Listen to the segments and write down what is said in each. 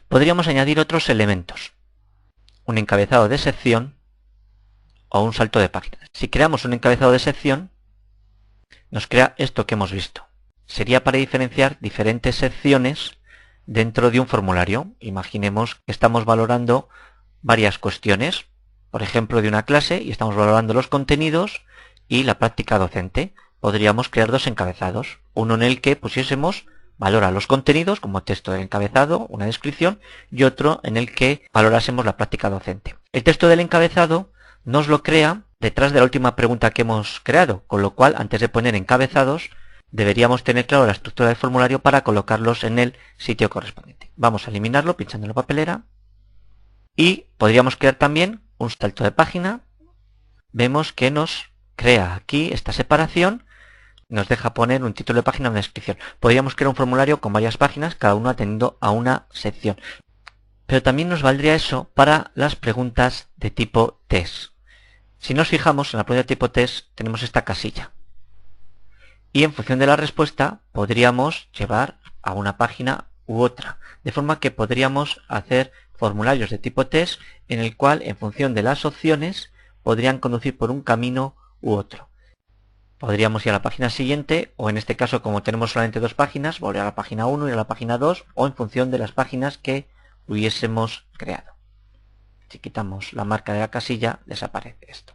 podríamos añadir otros elementos. Un encabezado de sección o un salto de página. Si creamos un encabezado de sección, nos crea esto que hemos visto. Sería para diferenciar diferentes secciones dentro de un formulario. Imaginemos que estamos valorando varias cuestiones, por ejemplo de una clase, y estamos valorando los contenidos y la práctica docente. Podríamos crear dos encabezados, uno en el que pusiésemos valora los contenidos como texto del encabezado, una descripción, y otro en el que valorásemos la práctica docente. El texto del encabezado nos lo crea detrás de la última pregunta que hemos creado, con lo cual antes de poner encabezados deberíamos tener claro la estructura del formulario para colocarlos en el sitio correspondiente. Vamos a eliminarlo pinchando en la papelera y podríamos crear también un salto de página. Vemos que nos crea aquí esta separación, nos deja poner un título de página y una descripción. Podríamos crear un formulario con varias páginas, cada uno atendiendo a una sección. Pero también nos valdría eso para las preguntas de tipo test. Si nos fijamos en la pregunta de tipo test tenemos esta casilla. Y en función de la respuesta podríamos llevar a una página u otra. De forma que podríamos hacer formularios de tipo test en el cual en función de las opciones podrían conducir por un camino u otro. Podríamos ir a la página siguiente, o en este caso como tenemos solamente dos páginas, volver a la página 1 y a la página 2, o en función de las páginas que hubiésemos creado. Si quitamos la marca de la casilla, desaparece esto.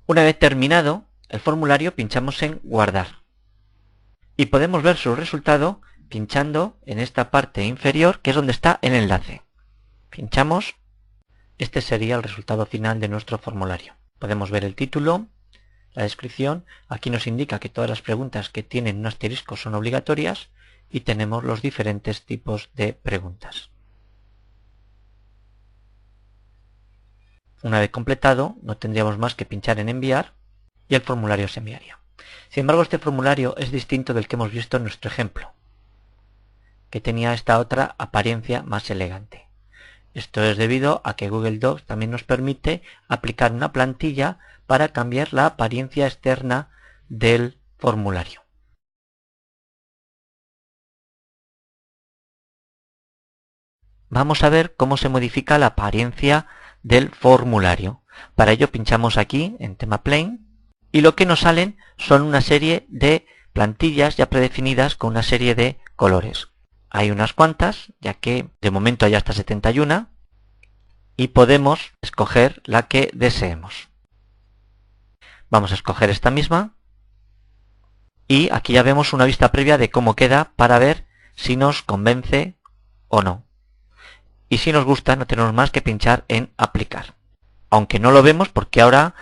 Una vez terminado el formulario, pinchamos en guardar. Y podemos ver su resultado pinchando en esta parte inferior, que es donde está el enlace. Pinchamos. Este sería el resultado final de nuestro formulario. Podemos ver el título, la descripción. Aquí nos indica que todas las preguntas que tienen un asterisco son obligatorias y tenemos los diferentes tipos de preguntas. Una vez completado, no tendríamos más que pinchar en enviar y el formulario se enviaría. Sin embargo, este formulario es distinto del que hemos visto en nuestro ejemplo, que tenía esta otra apariencia más elegante. Esto es debido a que Google Docs también nos permite aplicar una plantilla para cambiar la apariencia externa del formulario. Vamos a ver cómo se modifica la apariencia del formulario. Para ello pinchamos aquí en tema Plain y lo que nos salen son una serie de plantillas ya predefinidas con una serie de colores. Hay unas cuantas, ya que de momento hay hasta 71, y podemos escoger la que deseemos. Vamos a escoger esta misma, y aquí ya vemos una vista previa de cómo queda para ver si nos convence o no. Y si nos gusta, no tenemos más que pinchar en aplicar. Aunque no lo vemos porque ahora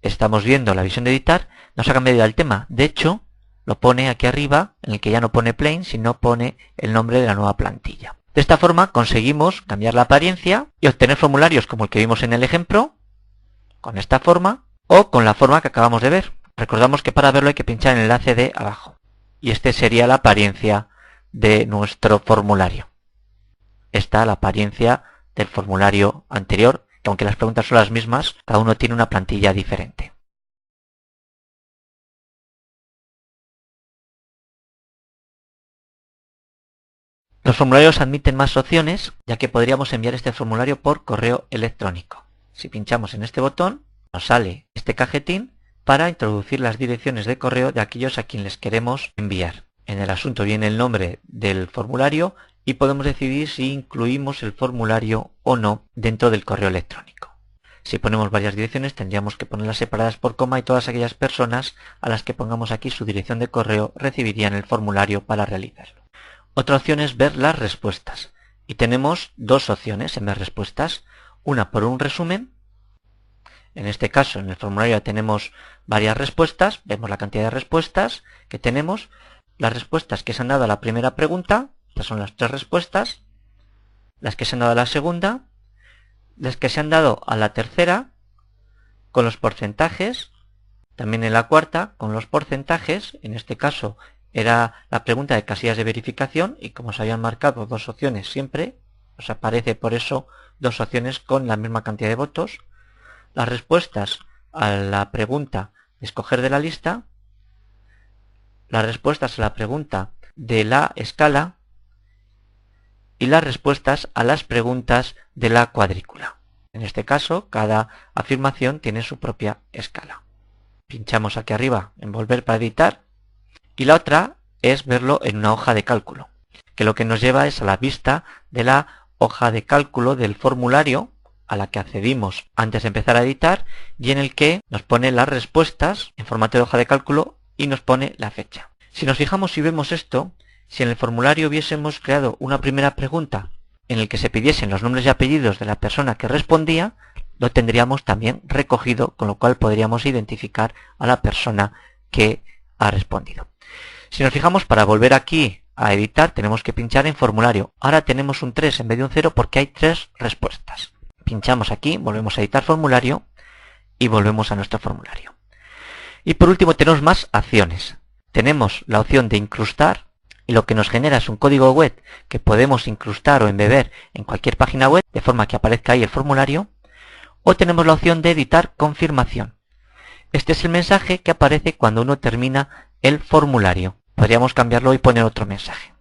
estamos viendo la visión de editar, nos ha cambiado el tema. De hecho, lo pone aquí arriba, en el que ya no pone plain, sino pone el nombre de la nueva plantilla. De esta forma conseguimos cambiar la apariencia y obtener formularios como el que vimos en el ejemplo, con esta forma, o con la forma que acabamos de ver. Recordamos que para verlo hay que pinchar en el enlace de abajo. Y este sería la apariencia de nuestro formulario. Esta la apariencia del formulario anterior, que aunque las preguntas son las mismas, cada uno tiene una plantilla diferente. Los formularios admiten más opciones, ya que podríamos enviar este formulario por correo electrónico. Si pinchamos en este botón, nos sale este cajetín para introducir las direcciones de correo de aquellos a quienes les queremos enviar. En el asunto viene el nombre del formulario y podemos decidir si incluimos el formulario o no dentro del correo electrónico. Si ponemos varias direcciones tendríamos que ponerlas separadas por coma y todas aquellas personas a las que pongamos aquí su dirección de correo recibirían el formulario para realizarlo. Otra opción es ver las respuestas. Y tenemos dos opciones en ver respuestas. Una por un resumen. En este caso, en el formulario tenemos varias respuestas. Vemos la cantidad de respuestas que tenemos. Las respuestas que se han dado a la primera pregunta. Estas son las 3 respuestas. Las que se han dado a la segunda. Las que se han dado a la tercera. Con los porcentajes. También en la cuarta con los porcentajes. En este caso era la pregunta de casillas de verificación y como se habían marcado dos opciones siempre, os aparece por eso dos opciones con la misma cantidad de votos. Las respuestas a la pregunta de escoger de la lista las respuestas a la pregunta de la escala y las respuestas a las preguntas de la cuadrícula. En este caso, cada afirmación tiene su propia escala. Pinchamos aquí arriba en Volver para editar y la otra es verlo en una hoja de cálculo, que lo que nos lleva es a la vista de la hoja de cálculo del formulario a la que accedimos antes de empezar a editar y en el que nos pone las respuestas en formato de hoja de cálculo y nos pone la fecha. Si nos fijamos y vemos esto, si en el formulario hubiésemos creado una primera pregunta en el que se pidiesen los nombres y apellidos de la persona que respondía, lo tendríamos también recogido, con lo cual podríamos identificar a la persona que ha respondido. Si nos fijamos, para volver aquí a editar tenemos que pinchar en formulario. Ahora tenemos un 3 en vez de un 0 porque hay 3 respuestas. Pinchamos aquí, volvemos a editar formulario y volvemos a nuestro formulario. Y por último tenemos más acciones. Tenemos la opción de incrustar y lo que nos genera es un código web que podemos incrustar o embeber en cualquier página web de forma que aparezca ahí el formulario. O tenemos la opción de editar confirmación. Este es el mensaje que aparece cuando uno termina el formulario. Podríamos cambiarlo y poner otro mensaje.